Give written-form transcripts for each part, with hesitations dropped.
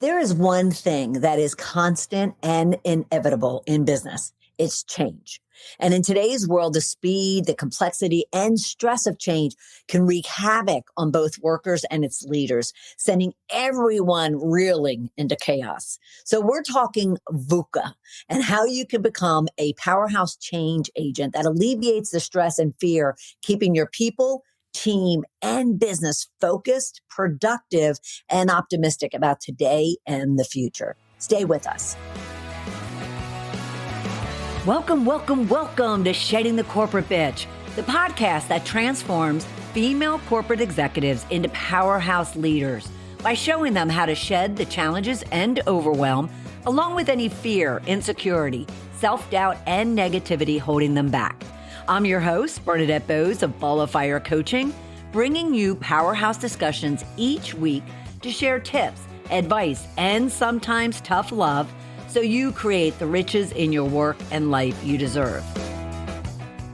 There is one thing that is constant and inevitable in business. It's change. And in today's world, the speed, the complexity, and stress of change can wreak havoc on both workers and its leaders, sending everyone reeling into chaos. So we're talking VUCA and how you can become a powerhouse change agent that alleviates the stress and fear, keeping your people, team, and business focused, productive, and optimistic about today and the future. Stay with us. Welcome to Shedding the Corporate Bitch, the podcast that transforms female corporate executives into powerhouse leaders by showing them how to shed the challenges and overwhelm, along with any fear, insecurity, self-doubt, and negativity holding them back. I'm your host, Bernadette Bose of Ball of Fire Coaching, bringing you powerhouse discussions each week to share tips, advice, and sometimes tough love so you create the riches in your work and life you deserve.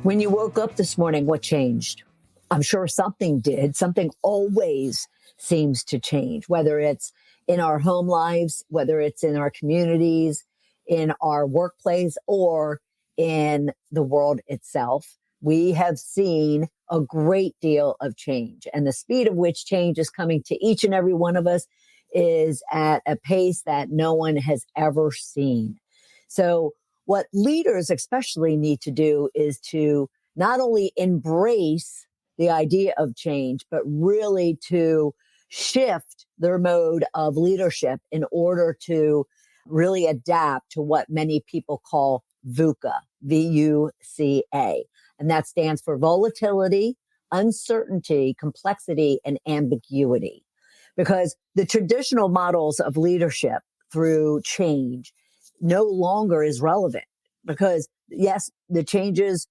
When you woke up this morning, what changed? I'm sure something did. Something always seems to change, whether it's in our home lives, whether it's in our communities, in our workplace, or in the world itself. We have seen a great deal of change, and the speed of which change is coming to each and every one of us is at a pace that no one has ever seen. So what leaders especially need to do is to not only embrace the idea of change, but really to shift their mode of leadership in order to really adapt to what many people call VUCA, VUCA. And that stands for volatility, uncertainty, complexity, and ambiguity. Because the traditional models of leadership through change no longer is relevant. Because yes, the changes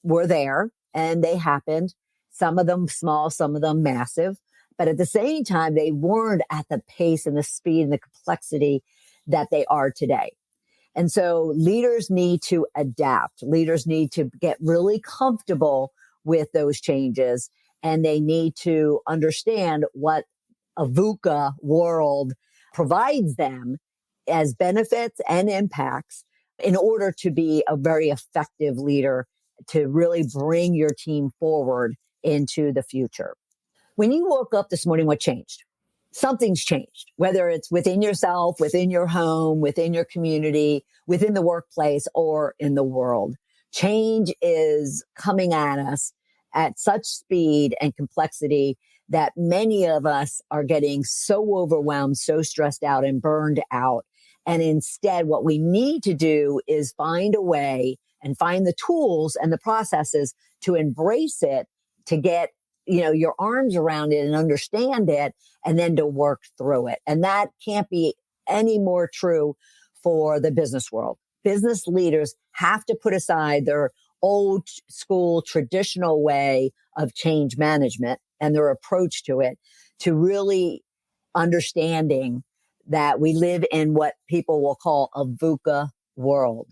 were there and they happened, some of them small, some of them massive. But at the same time, they weren't at the pace and the speed and the complexity that they are today. And so leaders need to adapt. Leaders need to get really comfortable with those changes, and they need to understand what a VUCA world provides them as benefits and impacts in order to be a very effective leader to really bring your team forward into the future. When you woke up this morning, what changed? Something's changed, whether it's within yourself, within your home, within your community, within the workplace, or in the world. Change is coming at us at such speed and complexity that many of us are getting so overwhelmed, so stressed out and burned out. And instead, what we need to do is find a way and find the tools and the processes to embrace it, to get your arms around it and understand it, and then to work through it. And that can't be any more true for the business world. Business leaders have to put aside their old school traditional way of change management and their approach to it to really understanding that we live in what people will call a VUCA world,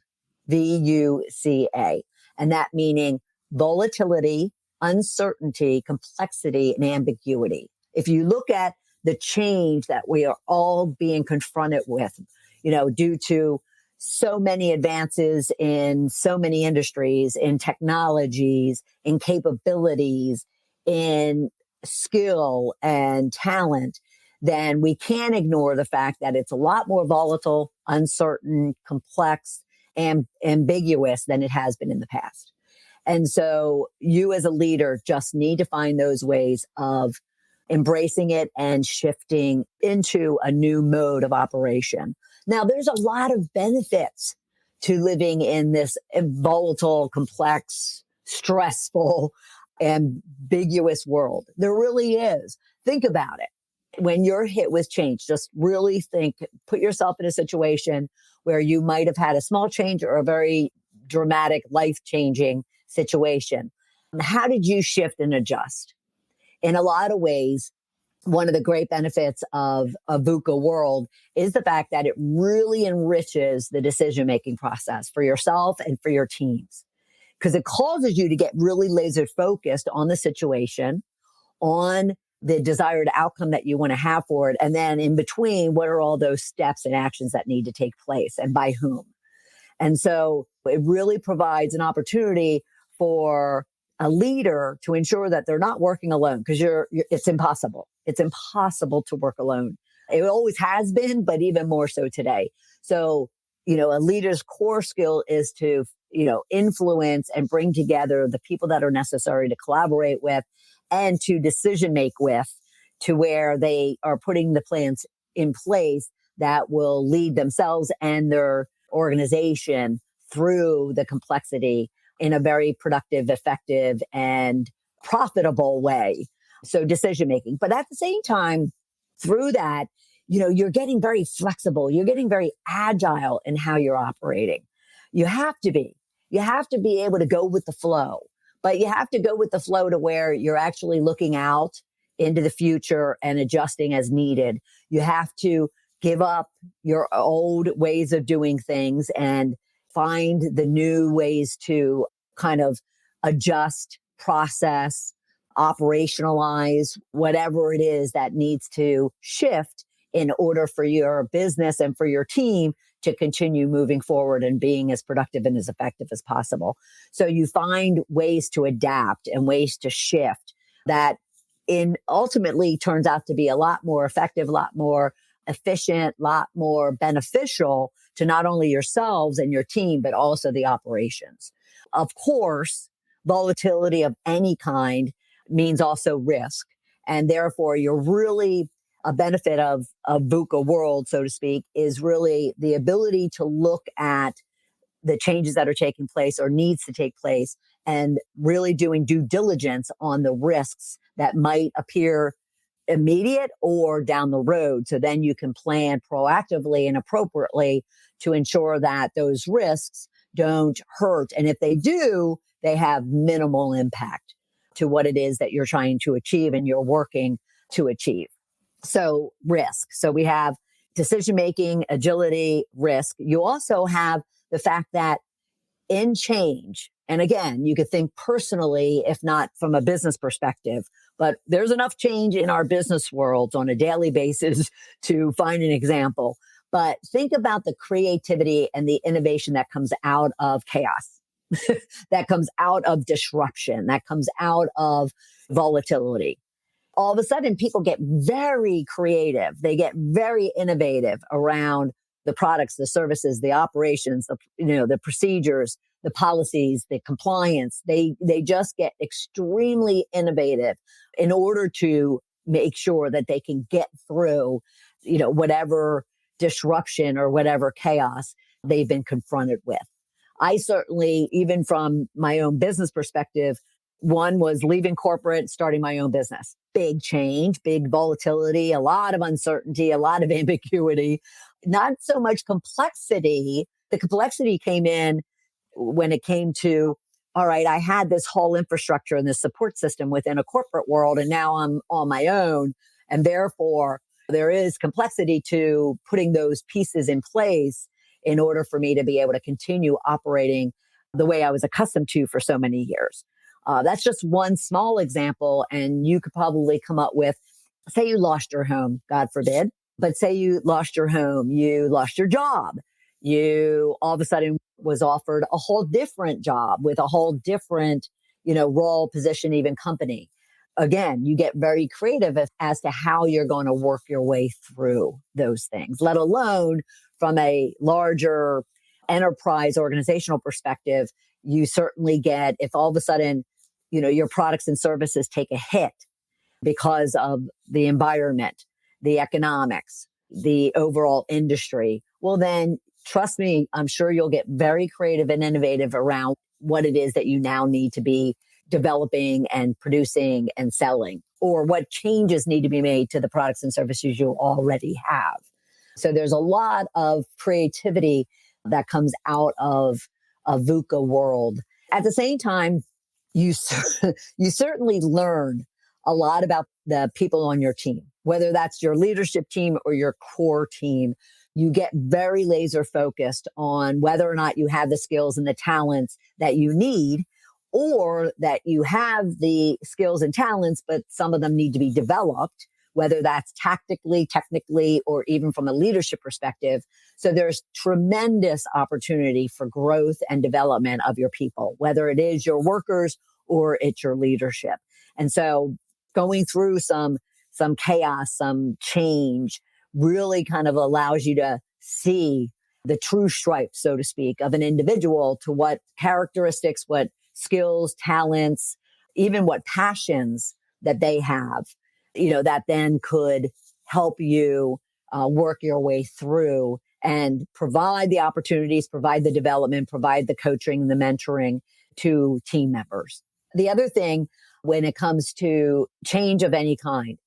VUCA. And that meaning volatility, uncertainty, complexity, and ambiguity. If you look at the change that we are all being confronted with, due to so many advances in so many industries, in technologies, in capabilities, in skill and talent, then we can't ignore the fact that it's a lot more volatile, uncertain, complex, and ambiguous than it has been in the past. And so you as a leader just need to find those ways of embracing it and shifting into a new mode of operation. Now, there's a lot of benefits to living in this volatile, complex, stressful, ambiguous world. There really is. Think about it. When you're hit with change, just really put yourself in a situation where you might have had a small change or a very dramatic, life-changing situation. How did you shift and adjust? In a lot of ways, one of the great benefits of a VUCA world is the fact that it really enriches the decision-making process for yourself and for your teams, because it causes you to get really laser focused on the situation, on the desired outcome that you want to have for it. And then in between, what are all those steps and actions that need to take place and by whom? And so it really provides an opportunity for a leader to ensure that they're not working alone, because it's impossible. It's impossible to work alone. It always has been, but even more so today. So, a leader's core skill is to, influence and bring together the people that are necessary to collaborate with and to decision make with, to where they are putting the plans in place that will lead themselves and their organization through the complexity in a very productive, effective, and profitable way. So decision making. But at the same time, through that, you're getting very flexible. You're getting very agile in how you're operating. You have to be. You have to be able to go with the flow, but you have to go with the flow to where you're actually looking out into the future and adjusting as needed. You have to give up your old ways of doing things and find the new ways to kind of adjust, process, operationalize whatever it is that needs to shift in order for your business and for your team to continue moving forward and being as productive and as effective as possible. So you find ways to adapt and ways to shift that ultimately turns out to be a lot more effective, a lot more efficient, a lot more beneficial to not only yourselves and your team, but also the operations. Of course, volatility of any kind means also risk. And therefore, you're really a benefit of a VUCA world, so to speak, is really the ability to look at the changes that are taking place or needs to take place and really doing due diligence on the risks that might appear immediate or down the road. So then you can plan proactively and appropriately to ensure that those risks don't hurt. And if they do, they have minimal impact to what it is that you're trying to achieve and you're working to achieve. So risk. So we have decision-making, agility, risk. You also have the fact that in change, and again, you could think personally, if not from a business perspective, but there's enough change in our business worlds on a daily basis to find an example. But think about the creativity and the innovation that comes out of chaos, that comes out of disruption, that comes out of volatility. All of a sudden, people get very creative. They get very innovative around the products, the services, the operations, the procedures, the policies, the compliance. They just get extremely innovative in order to make sure that they can get through, whatever disruption or whatever chaos they've been confronted with. I certainly, even from my own business perspective, one was leaving corporate, starting my own business. Big change, big volatility, a lot of uncertainty, a lot of ambiguity, not so much complexity. The complexity came in when it came to, all right, I had this whole infrastructure and this support system within a corporate world, and now I'm on my own. And therefore, there is complexity to putting those pieces in place in order for me to be able to continue operating the way I was accustomed to for so many years. That's just one small example. And you could probably come up with, say you lost your home, God forbid, but say you lost your home, you lost your job, you all of a sudden was offered a whole different job with a whole different, role, position, even company. Again, you get very creative as to how you're going to work your way through those things, let alone from a larger enterprise organizational perspective. You certainly get, if all of a sudden, your products and services take a hit because of the environment, the economics, the overall industry, well, then trust me, I'm sure you'll get very creative and innovative around what it is that you now need to be developing and producing and selling, or what changes need to be made to the products and services you already have. So there's a lot of creativity that comes out of a VUCA world. At the same time, you certainly learn a lot about the people on your team, whether that's your leadership team or your core team. You get very laser focused on whether or not you have the skills and the talents that you need, or that you have the skills and talents, but some of them need to be developed, whether that's tactically, technically, or even from a leadership perspective. So there's tremendous opportunity for growth and development of your people, whether it is your workers or it's your leadership. And so going through some chaos, some change really kind of allows you to see the true stripes, so to speak, of an individual, to what characteristics, what skills, talents, even what passions that they have, that then could help you work your way through and provide the opportunities, provide the development, provide the coaching, the mentoring to team members. The other thing when it comes to change of any kind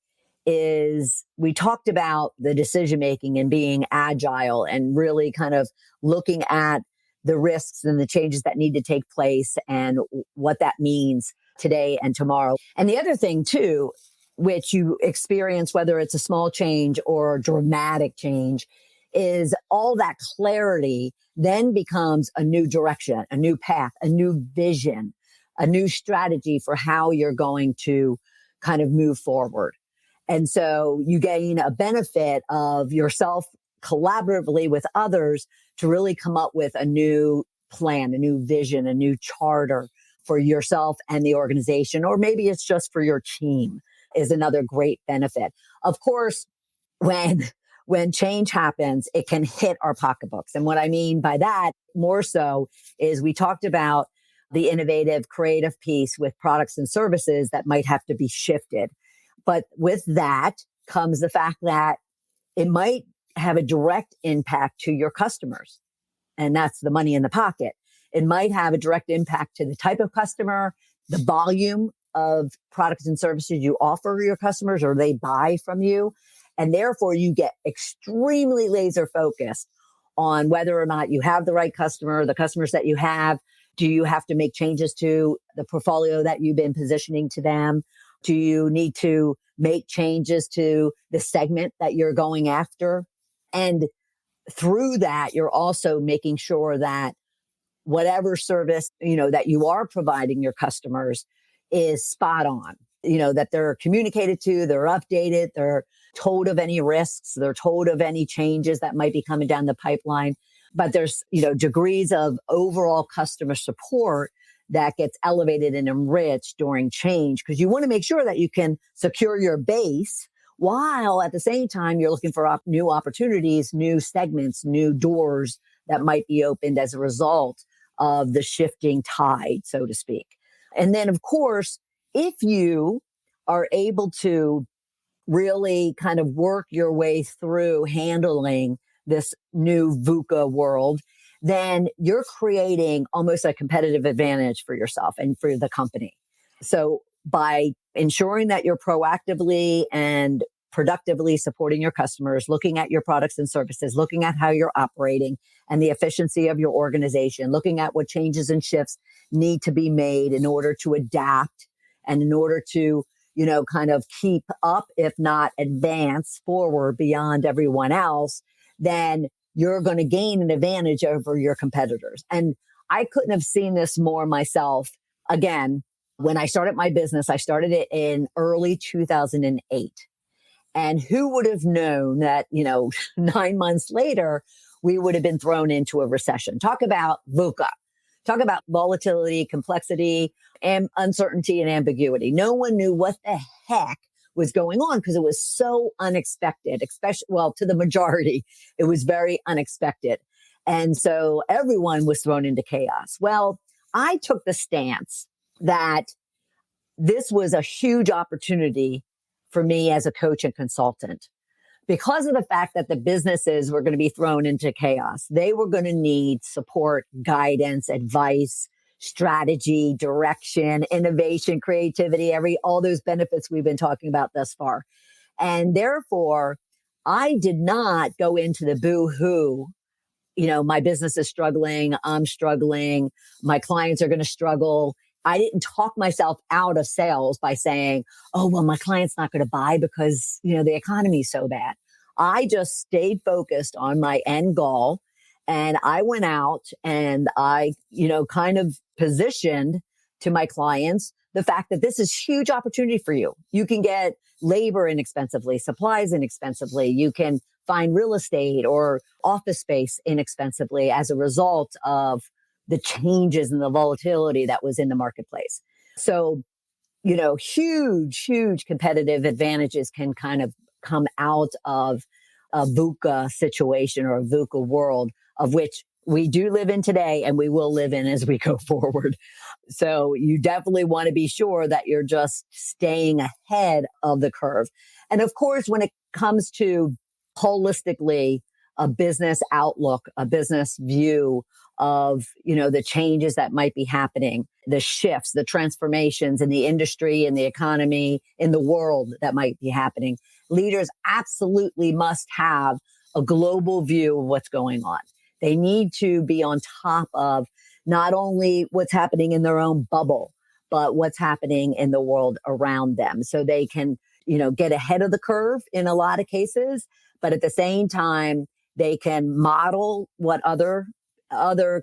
is we talked about the decision making and being agile and really kind of looking at the risks and the changes that need to take place and what that means today and tomorrow. And the other thing too, which you experience, whether it's a small change or dramatic change, is all that clarity then becomes a new direction, a new path, a new vision, a new strategy for how you're going to kind of move forward. And so you gain a benefit of yourself collaboratively with others to really come up with a new plan, a new vision, a new charter for yourself and the organization, or maybe it's just for your team, is another great benefit. Of course, when change happens, it can hit our pocketbooks. And what I mean by that more so is we talked about the innovative, creative piece with products and services that might have to be shifted. But with that comes the fact that it might have a direct impact to your customers. And that's the money in the pocket. It might have a direct impact to the type of customer, the volume of products and services you offer your customers or they buy from you. And therefore you get extremely laser focused on whether or not you have the right customer, the customers that you have. Do you have to make changes to the portfolio that you've been positioning to them? Do you need to make changes to the segment that you're going after? And through that, you're also making sure that whatever service, that you are providing your customers is spot on, that they're communicated to, they're updated, they're told of any risks, they're told of any changes that might be coming down the pipeline. But there's, degrees of overall customer support that gets elevated and enriched during change, because you want to make sure that you can secure your base while at the same time you're looking for new opportunities, new segments, new doors that might be opened as a result of the shifting tide, so to speak. And then, of course, if you are able to really kind of work your way through handling this new VUCA world, then you're creating almost a competitive advantage for yourself and for the company. So by ensuring that you're proactively and productively supporting your customers, looking at your products and services, looking at how you're operating and the efficiency of your organization, looking at what changes and shifts need to be made in order to adapt and in order to, kind of keep up, if not advance forward beyond everyone else, then you're going to gain an advantage over your competitors. And I couldn't have seen this more myself. Again, when I started my business, I started it in early 2008. And who would have known that, 9 months later, we would have been thrown into a recession. Talk about VUCA. Talk about volatility, complexity, and uncertainty and ambiguity. No one knew what the heck was going on because it was so unexpected, especially, to the majority, it was very unexpected. And so everyone was thrown into chaos. Well, I took the stance that this was a huge opportunity for me as a coach and consultant. Because of the fact that the businesses were going to be thrown into chaos, they were going to need support, guidance, advice, strategy, direction, innovation, creativity, all those benefits we've been talking about thus far. And therefore, I did not go into the boo-hoo, my business is struggling, I'm struggling, my clients are going to struggle. I didn't talk myself out of sales by saying, oh, well, my client's not going to buy because, the economy is so bad. I just stayed focused on my end goal. And I went out and I, kind of positioned to my clients the fact that this is huge opportunity for you. You can get labor inexpensively, supplies inexpensively. You can find real estate or office space inexpensively as a result of the changes and the volatility that was in the marketplace. So, huge competitive advantages can kind of come out of a VUCA situation or a VUCA world, of which we do live in today and we will live in as we go forward. So you definitely want to be sure that you're just staying ahead of the curve. And of course, when it comes to holistically a business outlook, a business view of, the changes that might be happening, the shifts, the transformations in the industry, in the economy, in the world that might be happening, leaders absolutely must have a global view of what's going on. They need to be on top of not only what's happening in their own bubble, but what's happening in the world around them. So they can, get ahead of the curve in a lot of cases, but at the same time, they can model what other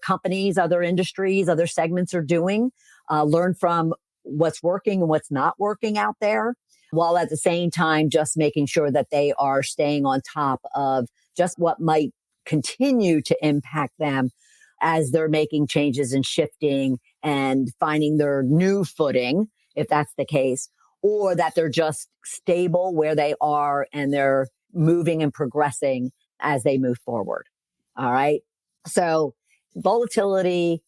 companies, other industries, other segments are doing, learn from what's working and what's not working out there, while at the same time, just making sure that they are staying on top of just what might continue to impact them as they're making changes and shifting and finding their new footing, if that's the case, or that they're just stable where they are and they're moving and progressing as they move forward. All right. So volatility,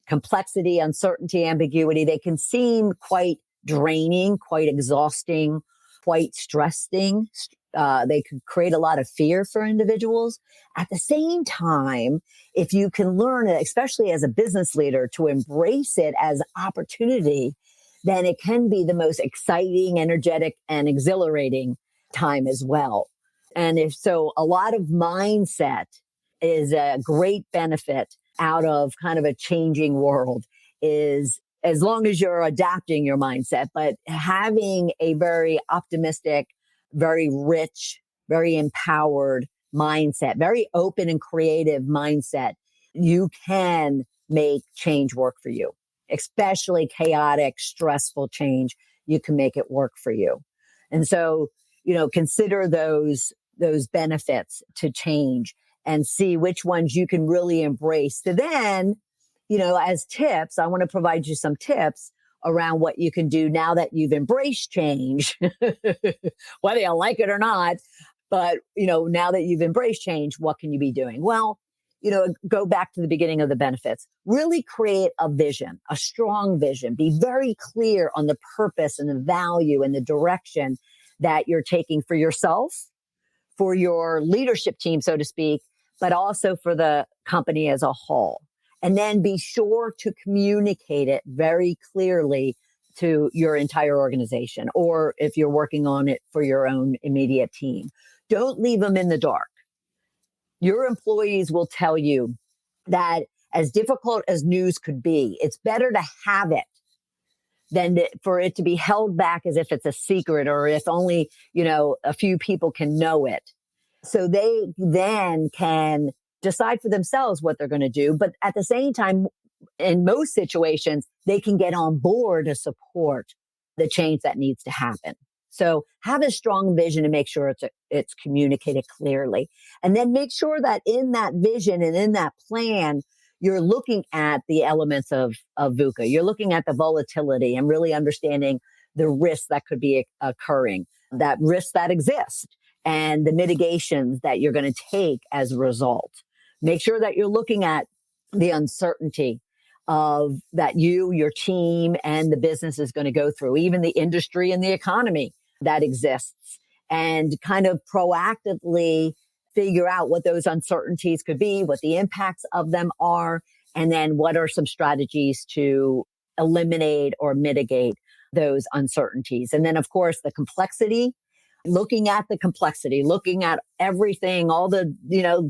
complexity, uncertainty, ambiguity, they can seem quite draining, quite exhausting, quite stressing. They could create a lot of fear for individuals. At the same time, if you can learn it, especially as a business leader, to embrace it as opportunity, then it can be the most exciting, energetic, and exhilarating time as well. And if so, a lot of mindset is a great benefit out of kind of a changing world, is as long as you're adapting your mindset, but having a very optimistic, very rich, very empowered mindset, very open and creative mindset, you can make change work for you, especially chaotic, stressful change. You can make it work for you. And so, consider those benefits to change and see which ones you can really embrace. So then, as tips, I want to provide you some tips around what you can do now that you've embraced change, whether you like it or not. But, now that you've embraced change, what can you be doing? Well, go back to the beginning of the benefits. Really create a vision, a strong vision. Be very clear on the purpose and the value and the direction that you're taking for yourself, for your leadership team, so to speak, but also for the company as a whole. And then be sure to communicate it very clearly to your entire organization, or if you're working on it for your own immediate team. Don't leave them in the dark. Your employees will tell you that as difficult as news could be, it's better to have it than for it to be held back as if it's a secret or if only, a few people can know it. So they then can decide for themselves what they're going to do. But at the same time, in most situations, they can get on board to support the change that needs to happen. So have a strong vision and make sure it's communicated clearly. And then make sure that in that vision and in that plan, you're looking at the elements of VUCA. You're looking at the volatility and really understanding the risks that could be occurring, that risks that exist, and the mitigations that you're going to take as a result. Make sure that you're looking at the uncertainty of that you, your team, and the business is going to go through, even the industry and the economy that exists, and kind of proactively figure out what those uncertainties could be, what the impacts of them are, and then what are some strategies to eliminate or mitigate those uncertainties. And then, of course, the complexity, looking at the complexity, looking at everything, all the,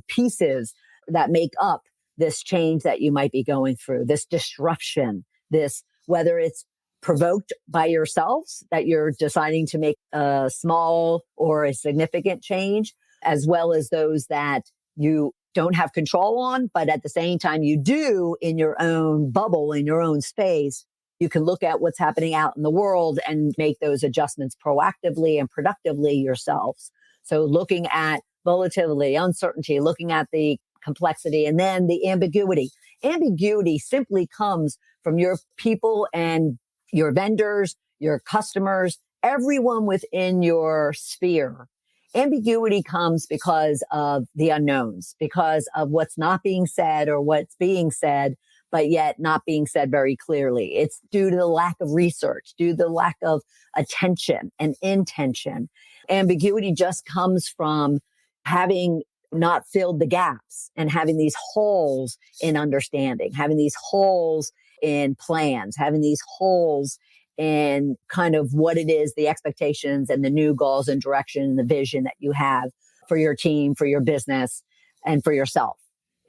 pieces that make up this change that you might be going through, this disruption, this, whether it's provoked by yourselves that you're deciding to make a small or a significant change, as well as those that you don't have control on, but at the same time you do in your own bubble, in your own space, You can look at what's happening out in the world and make those adjustments proactively and productively yourselves. So looking at volatility, uncertainty, looking at the complexity, and then the ambiguity. Ambiguity simply comes from your people and your vendors, your customers, everyone within your sphere. Ambiguity comes because of the unknowns, because of what's not being said or what's being said, but yet not being said very clearly. It's due to the lack of research, due to the lack of attention and intention. Ambiguity just comes from having not filled the gaps and having these holes in understanding, having these holes in plans, having these holes in kind of what it is, the expectations and the new goals and direction and the vision that you have for your team, for your business, and for yourself.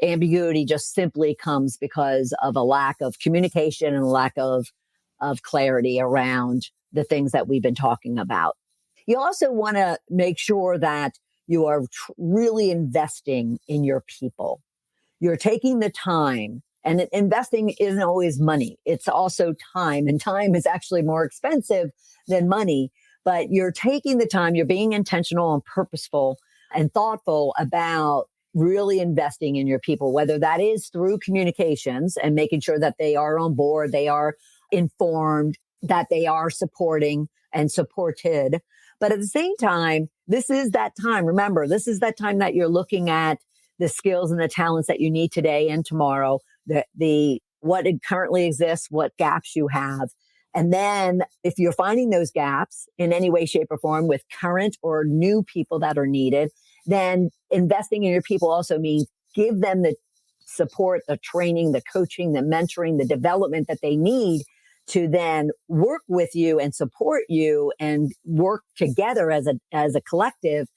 Ambiguity just simply comes because of a lack of communication and a lack of clarity around the things that we've been talking about. You also want to make sure that you are really investing in your people. You're taking the time, and investing isn't always money. It's also time, and time is actually more expensive than money, but you're taking the time, you're being intentional and purposeful and thoughtful about really investing in your people, whether that is through communications and making sure that they are on board, they are informed, that they are supporting and supported. But at the same time, this is that time. Remember, this is that time that you're looking at the skills and the talents that you need today and tomorrow, the what currently exists, what gaps you have. And then if you're finding those gaps in any way, shape, or form with current or new people that are needed, then investing in your people also means give them the support, the training, the coaching, the mentoring, the development that they need to then work with you and support you and work together as a collective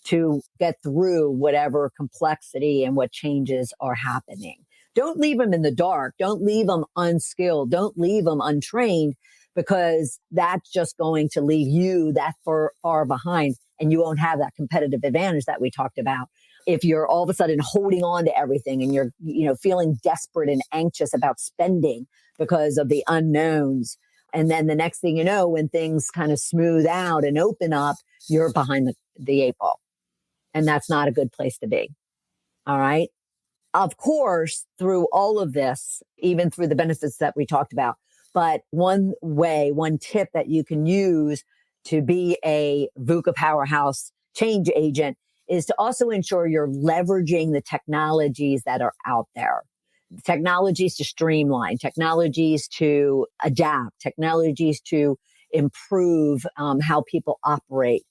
to get through whatever complexity and what changes are happening. Don't leave them in the dark. Don't leave them unskilled. Don't leave them untrained, because that's just going to leave you that far behind, and you won't have that competitive advantage that we talked about. If you're all of a sudden holding on to everything and you're, feeling desperate and anxious about spending because of the unknowns. And then the next thing you know, when things kind of smooth out and open up, you're behind the eight ball. And that's not a good place to be. All right. Of course, through all of this, even through the benefits that we talked about, but one tip that you can use to be a VUCA powerhouse change agent is to also ensure you're leveraging the technologies that are out there. Technologies to streamline, technologies to adapt, technologies to improve how people operate.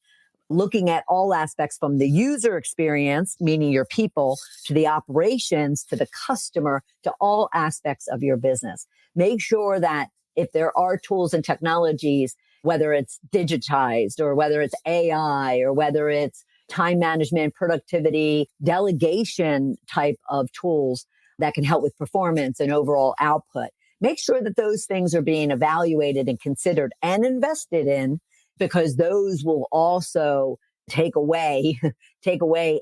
Looking at all aspects from the user experience, meaning your people, to the operations, to the customer, to all aspects of your business. Make sure that if there are tools and technologies, whether it's digitized or whether it's AI or whether it's time management, productivity, delegation type of tools that can help with performance and overall output, make sure that those things are being evaluated and considered and invested in, because those will also take away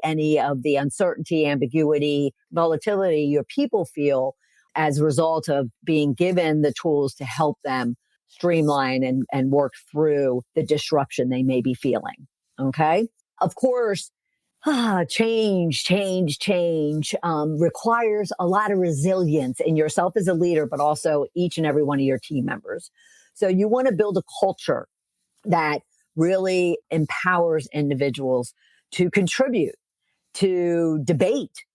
any of the uncertainty, ambiguity, volatility your people feel as a result of being given the tools to help them streamline and work through the disruption they may be feeling. Okay. Of course, change requires a lot of resilience in yourself as a leader, but also each and every one of your team members. So you want to build a culture that really empowers individuals to contribute, to debate,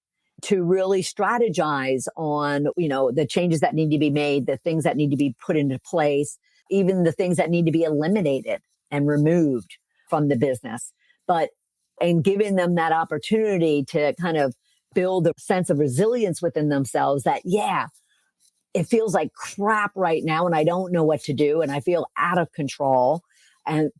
to really strategize on, the changes that need to be made, the things that need to be put into place, even the things that need to be eliminated and removed from the business. And giving them that opportunity to kind of build a sense of resilience within themselves that, it feels like crap right now and I don't know what to do and I feel out of control.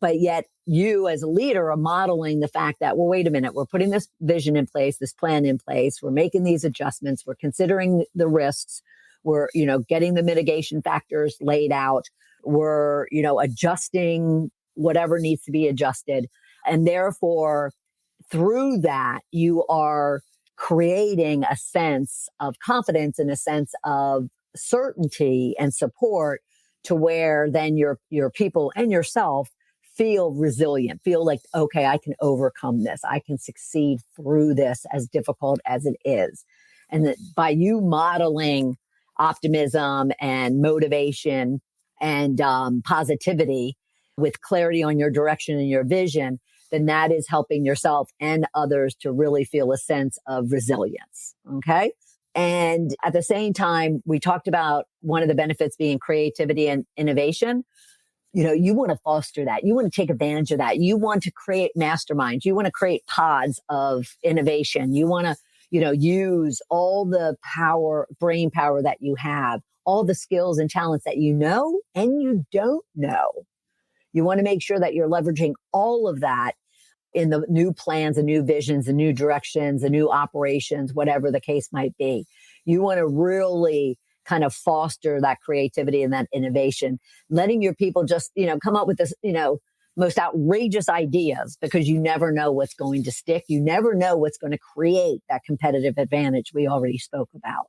But yet you as a leader are modeling the fact that, well, wait a minute, we're putting this vision in place, this plan in place. We're making these adjustments. We're considering the risks. We're, getting the mitigation factors laid out. We're, adjusting whatever needs to be adjusted. And therefore, through that, you are creating a sense of confidence and a sense of certainty and support to where then your people and yourself feel resilient, feel like, okay, I can overcome this. I can succeed through this, as difficult as it is. And that by you modeling optimism and motivation and positivity with clarity on your direction and your vision, then that is helping yourself and others to really feel a sense of resilience. Okay. And at the same time, we talked about one of the benefits being creativity and innovation. You want to foster that. You want to take advantage of that. You want to create masterminds. You want to create pods of innovation. You want to, use all the brain power that you have, all the skills and talents that you know and you don't know. You want to make sure that you're leveraging all of that in the new plans, the new visions, the new directions, the new operations, whatever the case might be. You want to really kind of foster that creativity and that innovation, letting your people just, come up with this, most outrageous ideas, because you never know what's going to stick. You never know what's going to create that competitive advantage we already spoke about.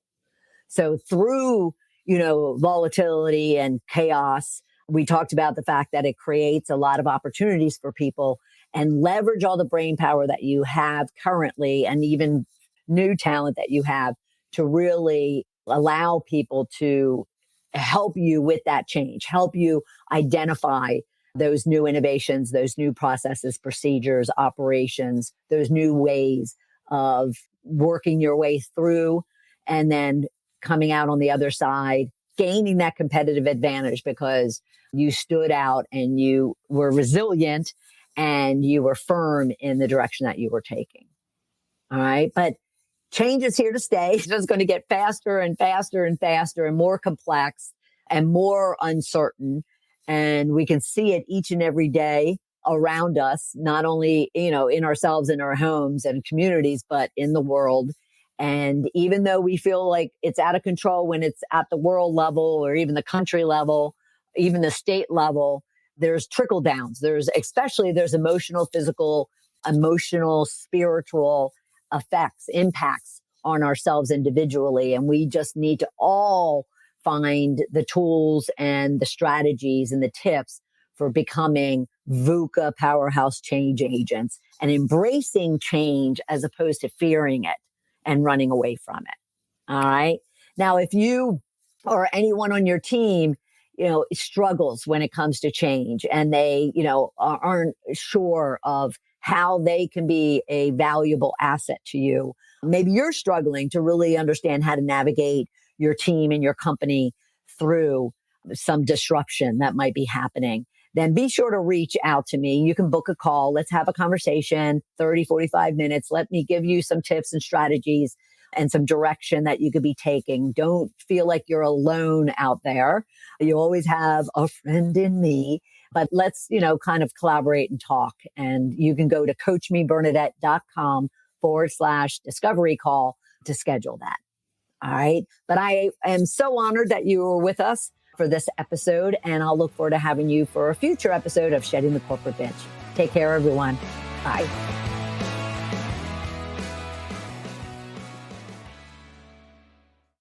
So through, volatility and chaos, we talked about the fact that it creates a lot of opportunities for people, and leverage all the brain power that you have currently and even new talent that you have to really allow people to help you with that change, help you identify those new innovations, those new processes, procedures, operations, those new ways of working your way through, and then coming out on the other side, gaining that competitive advantage because you stood out and you were resilient and you were firm in the direction that you were taking. All right. But change is here to stay. It's just going to get faster and faster and faster and more complex and more uncertain. And we can see it each and every day around us, not only, in ourselves, in our homes and communities, but in the world. And even though we feel like it's out of control when it's at the world level or even the country level, even the state level, there's trickle downs. There's emotional, physical, spiritual effects, impacts on ourselves individually. And we just need to all find the tools and the strategies and the tips for becoming VUCA powerhouse change agents and embracing change as opposed to fearing it and running away from it. All right. Now, if you or anyone on your team, struggles when it comes to change and they, aren't sure of how they can be a valuable asset to you. Maybe you're struggling to really understand how to navigate your team and your company through some disruption that might be happening. Then be sure to reach out to me. You can book a call. Let's have a conversation, 30, 45 minutes. Let me give you some tips and strategies and some direction that you could be taking. Don't feel like you're alone out there. You always have a friend in me, but let's, kind of collaborate and talk. And you can go to coachmebernadette.com/discovery call to schedule that. All right. But I am so honored that you were with us for this episode, and I'll look forward to having you for a future episode of Shedding the Corporate Bench. Take care, everyone. Bye.